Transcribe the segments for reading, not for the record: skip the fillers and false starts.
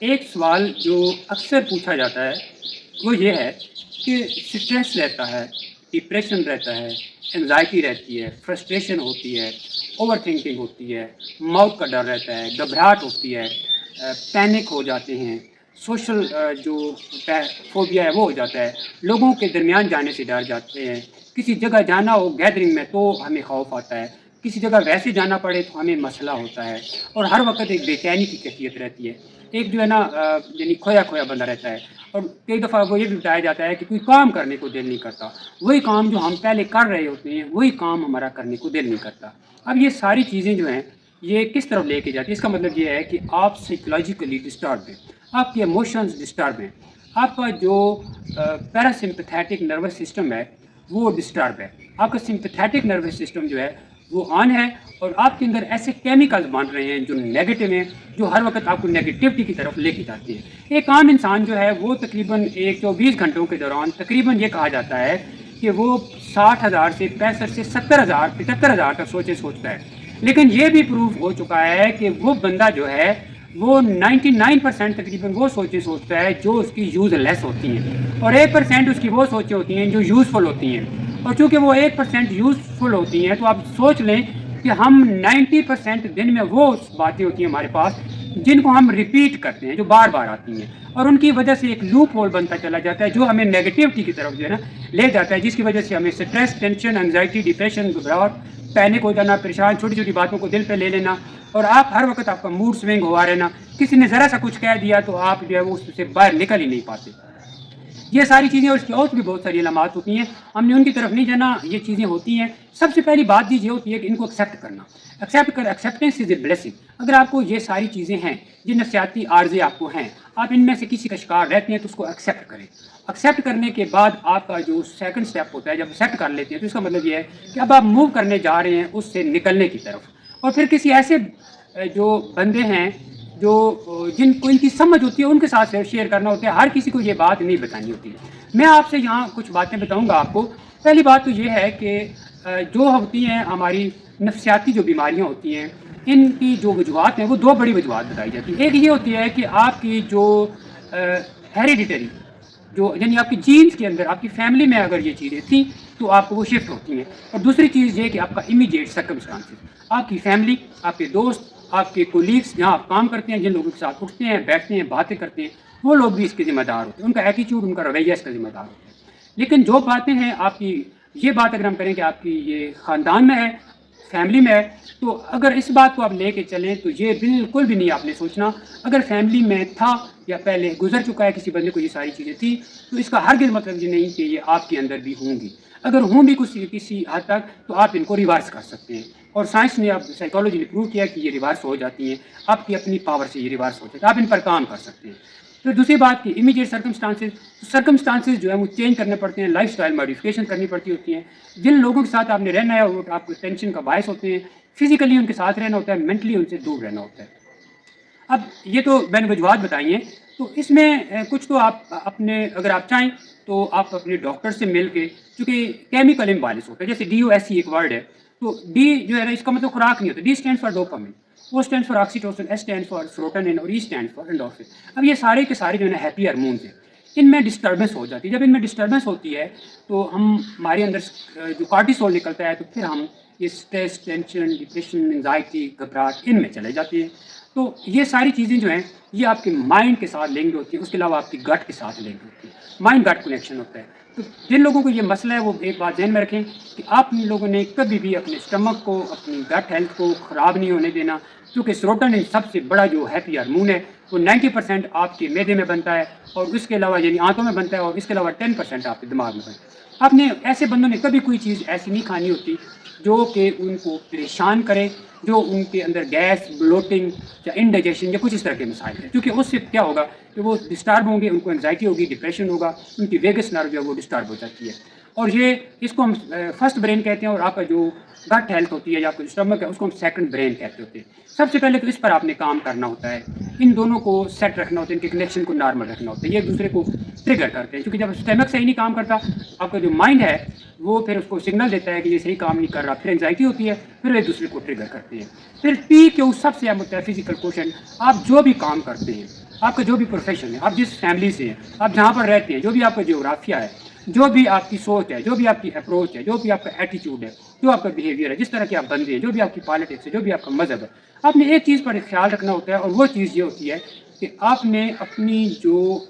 एक सवाल जो अक्सर पूछा जाता है वो ये है कि स्ट्रेस रहता है, डिप्रेशन रहता है, एंजाइटी रहती है, फ्रस्ट्रेशन होती है, ओवर थिंकिंग होती है, मौत का डर रहता है, घबराहट होती है, पैनिक हो जाते हैं, सोशल जो फोबिया है वो हो जाता है, लोगों के दरमियान जाने से डर जाते हैं, किसी जगह जाना हो गैदरिंग में तो हमें खौफ आता है, किसी जगह वैसे जाना पड़े तो हमें मसला होता है, और हर वक्त एक बेचैनी की कैफियत रहती है, एक जो है ना यानी खोया खोया बंदा रहता है। और कई दफ़ा वो ये भी बताया जाता है कि कोई काम करने को दिल नहीं करता, वही काम जो हम पहले कर रहे होते हैं वही काम हमारा करने को दिल नहीं करता। अब ये सारी चीज़ें जो हैं ये किस तरफ लेके जाती है, इसका मतलब ये है कि आप साइकोलॉजिकली डिस्टर्ब हैं, आपके इमोशंस डिस्टर्ब हैं, आपका जो पैरासिम्पथेटिक नर्वस सिस्टम है वो डिस्टर्ब है, आपका सिंपथेटिक नर्वस सिस्टम जो है वो ऑन है, और आपके अंदर ऐसे केमिकल्स बन रहे हैं जो नेगेटिव हैं, जो हर वक्त आपको नेगेटिविटी की तरफ लेके जाते हैं। एक आम इंसान जो है वो तकरीबन 24 घंटों के दौरान तकरीबन ये कहा जाता है कि वो 60,000 से 65 से 70,000 75,000 तक सोचता है। लेकिन ये भी प्रूफ हो चुका है कि वो बंदा जो है वो 99% तकरीबन वो सोचें सोचता है जो उसकी यूज़लेस होती हैं, और 1% उसकी वो सोचें होती हैं जो यूज़फुल होती हैं। और चूँकि वो 1% यूज़फुल होती हैं तो आप सोच लें कि हम 90% दिन में वो बातें होती हैं हमारे पास जिनको हम रिपीट करते हैं, जो बार बार आती हैं, और उनकी वजह से एक लूप होल बनता चला जाता है जो हमें नेगेटिविटी की तरफ जो है ना ले जाता है, जिसकी वजह से हमें स्ट्रेस, टेंशन, एंजाइटी, डिप्रेशन, घबराहट, पैनिक हो जाना, परेशान, छोटी छोटी बातों को दिल पे ले लेना, और आप हर वक्त आपका मूड स्विंग हुआ रहना, किसी ने ज़रा सा कुछ कह दिया तो आप जो है वो उससे बाहर निकल ही नहीं पाते। ये सारी चीज़ें और इसकी और भी बहुत सारी अलामात होती हैं, हमने उनकी तरफ नहीं जाना, ये चीज़ें होती हैं। सबसे पहली बात ये होती है कि इनको एक्सेप्ट करना, एक्सेप्टेंस इज़ ए ब्लेसिंग। अगर आपको ये सारी चीज़ें हैं, ये नफसियाती आर्जे आपको हैं, आप इनमें से किसी का शिकार रहते हैं तो उसको एक्सेप्ट करें। एक्सेप्ट करने के बाद आपका जो सेकंड स्टेप होता है, जब एक्सेप्ट कर लेते हैं तो इसका मतलब ये है कि अब आप मूव करने जा रहे हैं उससे निकलने की तरफ, और फिर किसी ऐसे जो बंदे हैं जो जिनको इनकी समझ होती है उनके साथ शेयर करना होता है, हर किसी को ये बात नहीं बतानी होती है। मैं आपसे यहाँ कुछ बातें बताऊँगा आपको। पहली बात तो ये है कि जो होती हैं हमारी नफसियाती जो बीमारियाँ होती हैं, इनकी जो वजूहत हैं वो दो बड़ी वजूहत बताई जाती है। एक ये होती है कि आपकी जो हेरिडिटरी जो यानी आपकी जीन्स के अंदर, आपकी फैमिली में अगर ये चीज़ें थी तो आपको वो शिफ्ट होती हैं। और दूसरी चीज़ ये कि आपका इमीडिएट सर्कमस्टांसेस, आपकी फैमिली, आपके दोस्त, आपके कोलीग्स जहाँ आप काम करते हैं, जिन लोगों के साथ उठते हैं, बैठते हैं, बातें करते हैं, वो लोग भी इसके ज़िम्मेदार होते हैं, उनका एटीट्यूड, उनका रवैया इसका ज़िम्मेदार होता है। लेकिन जो बातें हैं आपकी, ये बात अगर हम करें कि आपकी ये ख़ानदान में है, फैमिली में है, तो अगर इस बात को आप लेके चलें तो ये बिल्कुल भी नहीं आपने सोचना अगर फैमिली में था या पहले गुजर चुका है किसी बंदे को ये सारी चीज़ें थी, तो इसका हरगिज़ मतलब ये नहीं कि ये आपके अंदर भी होंगी। अगर हों भी कुछ किसी हद तक तो आप इनको रिवर्स कर सकते हैं, और साइंस ने, अब साइकोलॉजी ने प्रूव किया कि ये रिवर्स हो जाती हैं, आपकी अपनी पावर से ये रिवर्स हो जाता है, आप इन पर काम कर सकते हैं। तो दूसरी बात की इमीडिएट सर्कमस्टांसेस जो है वो चेंज करने पड़ते हैं, लाइफस्टाइल मॉडिफिकेशन करनी पड़ती होती हैं। जिन लोगों के साथ आपने रहना है वो आपको टेंशन का बायस होते हैं, फिजिकली उनके साथ रहना होता है, मेंटली उनसे दूर रहना होता है। अब ये तो मैंने वजूहत बताई हैं, तो इसमें कुछ तो आप अपने, अगर आप चाहें तो आप अपने डॉक्टर से मिल के, चूँकि केमिकल इम्बैलेंस होता है, जैसे DOSC एक वर्ड है, तो डी जो है ना इसका मतलब खुराक नहीं होता, D stand for dopamine, O stand for oxytocin, S stand for serotonin और E स्टैंड फॉर एंडोर्फिन। अब ये सारे के सारे जो है ना हैप्पी हार्मोन्स हैं, इनमें डिस्टर्बेंस हो जाती है। जब इनमें डिस्टर्बेंस होती है तो हमारे अंदर जो कार्टिसोल निकलता है, तो फिर हम ये स्ट्रेस, टेंशन, डिप्रेशन, एंजाइटी, घबराहट इनमें चले जाती है। तो ये सारी चीज़ें जो हैं ये आपके माइंड के साथ लिंक्ड होती है, उसके अलावा आपकी गट के साथ लिंक्ड होती है, माइंड गट कनेक्शन होता है। तो जिन लोगों को ये मसला है वो एक बात ध्यान में रखें कि आप लोगों ने कभी भी अपने स्टमक को, अपनी गट हेल्थ को ख़राब नहीं होने देना, क्योंकि सेरोटोनिन सबसे बड़ा जो हैप्पी हार्मोन है वो 90% आपके मैदे में बनता है, और उसके अलावा यानी आंतों में बनता है, और इसके अलावा 10% आपके दिमाग में बनता है। आपने ऐसे बंदों ने कभी कोई चीज़ ऐसी नहीं खानी होती जो कि उनको परेशान करे, जो उनके अंदर गैस, ब्लोटिंग या इंडाइजेशन या कुछ इस तरह के मसाइल हैं, क्योंकि उससे क्या होगा कि वो डिस्टर्ब होंगे, उनको एंजाइटी होगी, डिप्रेशन होगा, उनकी वेगस नर्व जो है वो डिस्टर्ब हो जाती है। और ये इसको हम फर्स्ट ब्रेन कहते हैं, और आपका जो गट हेल्थ होती है या आपका स्टमक है उसको हम सेकंड ब्रेन कहते होते हैं। सबसे पहले तो इस पर आपने काम करना होता है, इन दोनों को सेट रखना होता है, इनके कनेक्शन को नॉर्मल रखना होता है, ये एक दूसरे को ट्रिगर करते हैं, क्योंकि जब स्टमक सही नहीं काम करता, आपका जो माइंड है वो फिर उसको सिग्नल देता है कि ये सही काम नहीं कर रहा, फिर एंजाइटी होती है, फिर एक दूसरे को ट्रिगर करते हैं। फिर PQ सबसे अहम होता है फिजिकल क्वेश्चन, आप जो भी काम करते हैं आपका जो भी प्रोफेशन है, आप जिस फैमिली से हैं, आप जहाँ पर रहते हैं, जो भी आपका जियोग्राफिया है, जो भी आपकी सोच है, जो भी आपकी अप्रोच है, जो भी आपका एटीट्यूड है, जो आपका बिहेवियर है, जिस तरह के आप बंदे हैं, जो भी आपकी पॉलिटिक्स है, जो भी आपका मज़हब है, आपने एक चीज़ पर ख्याल रखना होता है, और वो चीज़ ये होती है कि आपने अपनी जो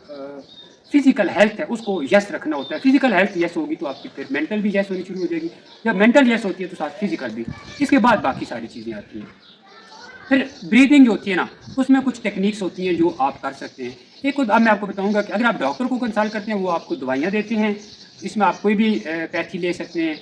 फिजिकल हेल्थ है उसको यस रखना होता है। फिजिकल हेल्थ यस होगी तो आपकी फिर मेंटल भी यस होनी शुरू हो जाएगी। जब मेंटल यस होती है तो साथ फिजिकल भी, इसके बाद बाकी सारी चीज़ें आती हैं। फिर ब्रीदिंग जो होती है ना, उसमें कुछ टेक्निक्स होती हैं जो आप कर सकते हैं। एक अब मैं आपको बताऊंगा कि अगर आप डॉक्टर को कंसल्ट करते हैं, वो आपको दवाइयाँ देते हैं, इसमें आप कोई भी पैथी ले सकते हैं।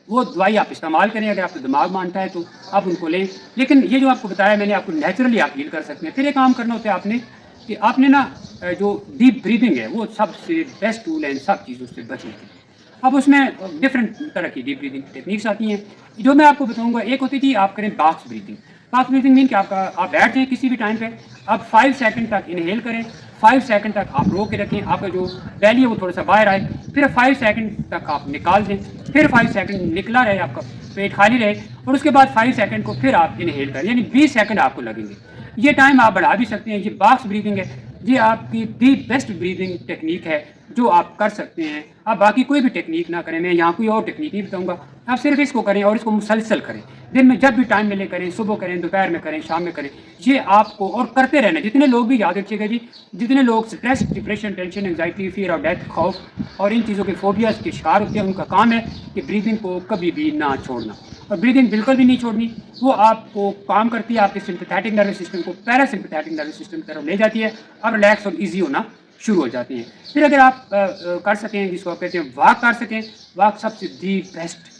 वो दवाई आप इस्तेमाल करें, अगर आपका दिमाग मानता है तो आप उनको लें। लेकिन ये जो आपको बताया मैंने, आपको नेचुरली आप हील कर सकते हैं। फिर एक काम करना होता है आपने कि आपने ना जो डीप ब्रीदिंग है वो सबसे बेस्ट टूल है इन सब चीज़ों से बचने के लिए। अब उसमें डिफरेंट तरह की डीप ब्रीदिंग टेक्निक्स आती हैं जो मैं आपको बताऊंगा। एक होती थी आप करें box breathing. Box breathing mean कि आप बैठ जाएं किसी भी टाइम पे, आप 5 सेकंड तक इनहेल करें, 5 सेकंड तक आप रोक के रखें, आपका जो बैली है वो थोड़ा सा बाहर आए, फिर 5 सेकंड तक आप निकाल दें, फिर 5 सेकंड निकला रहे, आपका पेट खाली रहे, और उसके बाद 5 सेकंड को फिर आप इनहेल करें, यानी 20 सेकंड आपको लगेंगे। ये टाइम आप बढ़ा भी सकते हैं। ये बॉक्स ब्रीदिंग है, ये आपकी दी बेस्ट ब्रीदिंग टेक्निक है जो आप कर सकते हैं। आप बाकी कोई भी टेक्निक ना करें, मैं यहाँ कोई और टेक्निक नहीं बताऊंगा, आप सिर्फ इसको करें और इसको मुसलसल करें। दिन में जब भी टाइम मिले करें, सुबह करें, दोपहर में करें, शाम में करें, ये आपको और करते रहना। जितने लोग भी, याद रखिएगा जी, जितने लोग stress, depression, tension, anxiety, fear of death, खौफ और इन चीज़ों के फोबियाज के शिकार होते हैं, उनका काम है कि ब्रीदिंग को कभी भी ना छोड़ना। और ब्रीदिंग बिल्कुल भी नहीं छोड़नी, वो आपको काम करती है, आपके सिंपैथेटिक नर्वस सिस्टम को पैरासिम्पैथेटिक नर्वस सिस्टम की तरफ ले जाती है, अब रिलैक्स और ईजी होना शुरू हो जाती हैं। फिर अगर आप कर सकें, जिसको आप कहते हैं वॉक कर सकें, वॉक सबसे दी बेस्ट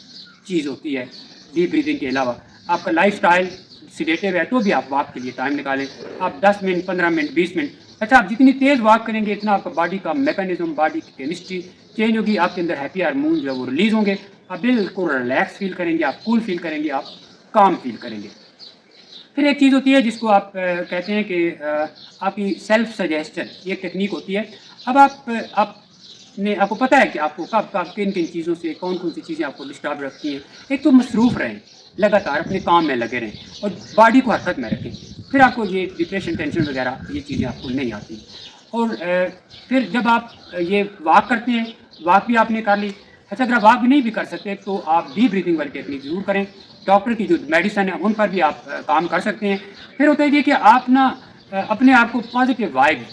चीज़ होती है डीप ब्रीदिंग के अलावा। आपका लाइफ स्टाइल सीडेटिव है तो भी आप वॉक के लिए टाइम निकालें, आप 10 मिनट, 15 मिनट, 20 मिनट। अच्छा, आप जितनी तेज़ वॉक करेंगे इतना आपका बॉडी का मैकेनिज्म, बॉडी की केमिस्ट्री चेंज होगी, आपके अंदर हैप्पी हार्मोन जो है वो रिलीज होंगे, आप बिल्कुल रिलैक्स फील करेंगे, आप कूल फील करेंगे, आप काम फील करेंगे। फिर एक चीज़ होती है जिसको आप कहते हैं कि आपकी सेल्फ सजेस्शन, ये टेक्निक होती है। अब आपको पता है कि आपको कब किन किन चीज़ों से कौन कौन सी चीज़ें आपको डिस्टर्ब रखती हैं। एक तो मसरूफ़ रहें, लगातार अपने काम में लगे रहें और बॉडी को हरकत में रखें, फिर आपको ये डिप्रेशन, टेंशन वगैरह ये चीज़ें आपको नहीं आती। और फिर जब आप ये वॉक करते हैं, वॉक भी आपने कर ली। अच्छा, अगर आप वॉक भी नहीं भी कर सकते तो आप डीप ब्रीदिंग वाली टेक्निक ज़रूर करें। डॉक्टर की जो मेडिसिन है उन पर भी आप काम कर सकते हैं। फिर होता है ये कि आप ना अपने आप को पॉजिटिव वाइब,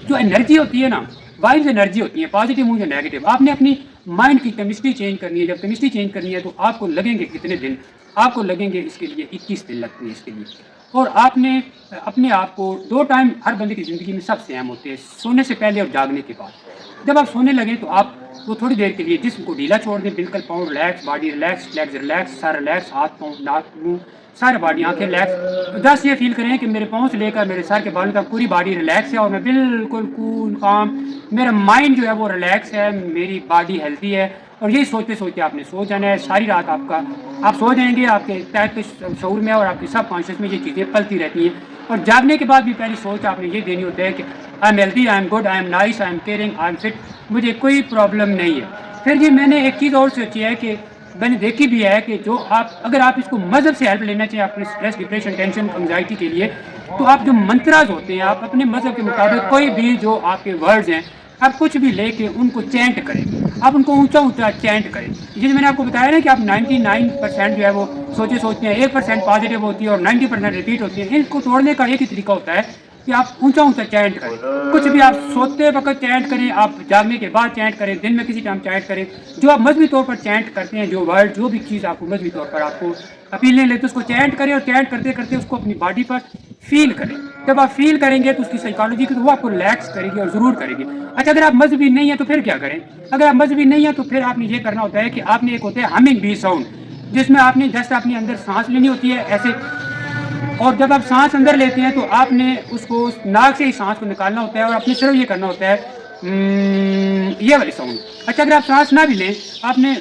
जो एनर्जी होती है ना, वाइब्स एनर्जी होती है, पॉजिटिव मुझे नेगेटिव, आपने अपनी माइंड की केमिस्ट्री चेंज करनी है। जब केमिस्ट्री चेंज करनी है तो आपको लगेंगे कितने दिन, आपको लगेंगे इसके लिए 21 दिन लगते हैं इसके लिए। और आपने अपने आप को 2 टाइम हर बंदे की ज़िंदगी में सबसे अहम होते हैं, सोने से पहले और जागने के बाद। जब आप सोने लगें तो आप वो थोड़ी देर के लिए जिस्म को ढीला छोड़ दें, बिल्कुल पाँव relax, body relax, legs relax, सारा रिलैक्स, हाथ पाँव, नाक, मुँह, सारे बॉडी, आंखें रिलैक्स। बस ये फील करें कि मेरे पाँव से लेकर मेरे सर के बालों तक पूरी बॉडी रिलैक्स है और मैं बिल्कुल कूल काम, मेरा माइंड जो है वो रिलैक्स है, मेरी बॉडी हेल्थी है। और यही सोचते सोचते आपने सो जाना है। सारी रात आप सो जाएंगे, आपके तहत शऊर में और आपके सब कॉन्शियस में ये चीज़ें पलती रहती हैं। और जागने के बाद भी पहली सोच आपने ये देनी होती है कि I am healthy, I am good, I am nice, I am caring, I am fit, मुझे कोई प्रॉब्लम नहीं है। फिर जी मैंने एक चीज़ और सोची है कि मैंने देखी भी है कि जो अगर आप इसको मज़हब से हेल्प लेना चाहिए अपने स्ट्रेस, डिप्रेशन, टेंशन, एंजाइटी के लिए, तो आप जो मंत्राज होते हैं, आप अपने मज़हब के मुताबिक कोई भी जो आपके वर्ड्स हैं, आप कुछ भी लेके उनको चैंट करें, आप उनको ऊंचा ऊंचा चैंट करें। जैसे मैंने आपको बताया ना कि आप 99% जो है वो सोचते हैं, 1% पॉजिटिव होती है और 90% रिपीट होती है। इनको तोड़ने का एक ही तरीका होता है कि आप ऊंचा ऊंचा चैंट करें। कुछ भी आप सोते वक्त चैंट करें, आप जागने के बाद चैंट करें, दिन में किसी टाइम चैंट करें। जो आप मजहबी तौर पर चैंट करते हैं, जो वर्ड, जो भी चीज़ आपको मजहबी तौर पर आपको अपील नहीं लेते, उसको चैंट करें और चैंट करते करते उसको अपनी बॉडी पर फील करें। जब आप फील करेंगे तो उसकी साइकोलॉजी की, तो वो आपको रिलैक्स करेगी और ज़रूर करेगी। अच्छा, अगर आप मजहबी नहीं है तो फिर क्या करें? अगर आप मजहबी नहीं है तो फिर आपने ये करना होता है कि आपने एक होता है हमिंग बी साउंड, जिसमें आपने जस्ट अपने अंदर सांस लेनी होती है ऐसे, और जब आप सांस अंदर लेते हैं तो आपने उसको नाक से ही सांस को निकालना होता है और अपने सिर्फ ये करना होता है ये वाली साउंड। अच्छा, अगर आप सांस ना भी लें, आपने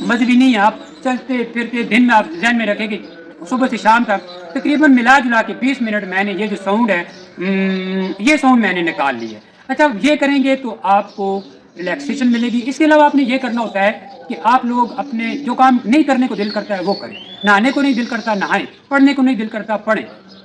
मजहबी नहीं है, आप चलते फिरते दिन में आप ध्यान में रखें कि सुबह से शाम तक तकरीबन मिला जुला के 20 मिनट मैंने ये जो साउंड है, ये साउंड मैंने निकाल ली है। अच्छा, ये करेंगे तो आपको रिलैक्सेशन मिलेगी। इसके अलावा आपने ये करना होता है कि आप लोग अपने जो काम नहीं करने को दिल करता है वो करें। नहाने को नहीं दिल करता नहाएं, पढ़ने को नहीं दिल करता पढ़ें,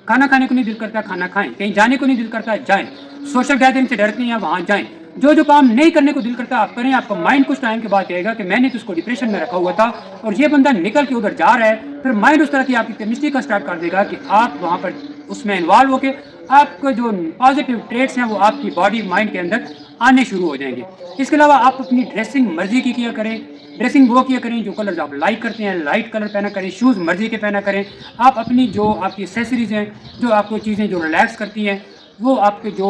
खाना खाने को नहीं दिल करता खाना खाएं, कहीं जाने को नहीं दिल करता जाएं, सोशल गैदरिंग से डरते हैं वहाँ जाएं, जो जो काम नहीं करने को दिल करता आप करें। आपका माइंड कुछ टाइम के बाद कहेगा कि मैंने तो उसको डिप्रेशन में रखा हुआ था और ये बंदा निकल के उधर जा रहा है, फिर माइंड उस तरह की आपकी केमिस्ट्री का स्टार्ट कर देगा कि आप वहाँ पर उसमें इन्वॉल्व होकर आपके जो पॉजिटिव ट्रेट्स हैं वो आपकी बॉडी माइंड के अंदर आने शुरू हो जाएंगे। इसके अलावा आप अपनी ड्रेसिंग मर्जी की किया करें, ड्रेसिंग वो किया करें जो कलर्स आप लाइक करते हैं, लाइट कलर पहना करें, शूज़ मर्जी के पहना करें। आप अपनी जो आपकी एसेसरीज़ हैं, जो आपको चीज़ें जो रिलैक्स करती हैं, वो आपके जो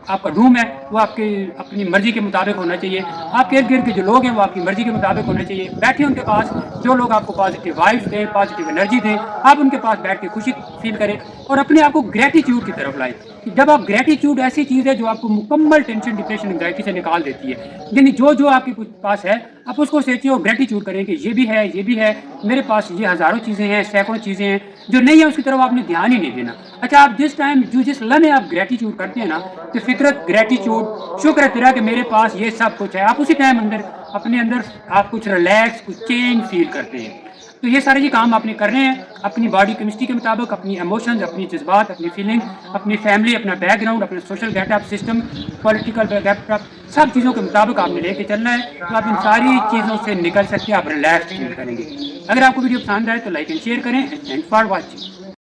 आपका रूम है वो आपके अपनी मर्जी के मुताबिक होना चाहिए। आपके इर्द गिर्द के जो लोग हैं वो आपकी मर्जी के मुताबिक होने चाहिए। बैठे उनके पास जो लोग आपको पॉजिटिव वाइब्स दें, पॉजिटिव एनर्जी दें, आप उनके पास बैठ के खुशी फील करें और अपने आप को ग्रेटिट्यूड की तरफ लाएं। जब आप ग्रेटिट्यूड ऐसी चीज़ है जो आपको मुकम्मल टेंशन, डिप्रेशन, एंग्जाइटी से निकाल देती है। यानी जो जो आपके पास है आप उसको सोचिए और ग्रेटिट्यूड करें कि ये भी है, ये भी है, मेरे पास ये हज़ारों चीज़ें हैं, सैकड़ों चीज़ें हैं, जो नहीं है उसकी तरफ आपने ध्यान ही नहीं देना। अच्छा, आप जिस टाइम जिस लम्हे आप ग्रेटिट्यूड करते हैं ना, तो फितरत ग्रेटिट्यूड, शुक्र है तेरा कि मेरे पास ये सब कुछ है, आप उसी टाइम अंदर अपने अंदर आप कुछ रिलैक्स, कुछ चेंज फील करते हैं। तो ये सारे जी काम आपने करने हैं अपनी बॉडी केमिस्ट्री के मुताबिक, अपनी इमोशंस, अपनी जज्बात, अपनी फीलिंग, अपनी फैमिली, अपना बैकग्राउंड, अपना social getup system, political getup, सब चीज़ों के मुताबिक आपने लेके चलना है। तो आप इन सारी चीज़ों से निकल सकते हैं, आप रिलैक्स फील करेंगे। अगर आपको वीडियो पसंद आए तो लाइक एंड शेयर करें। Thanks for watching.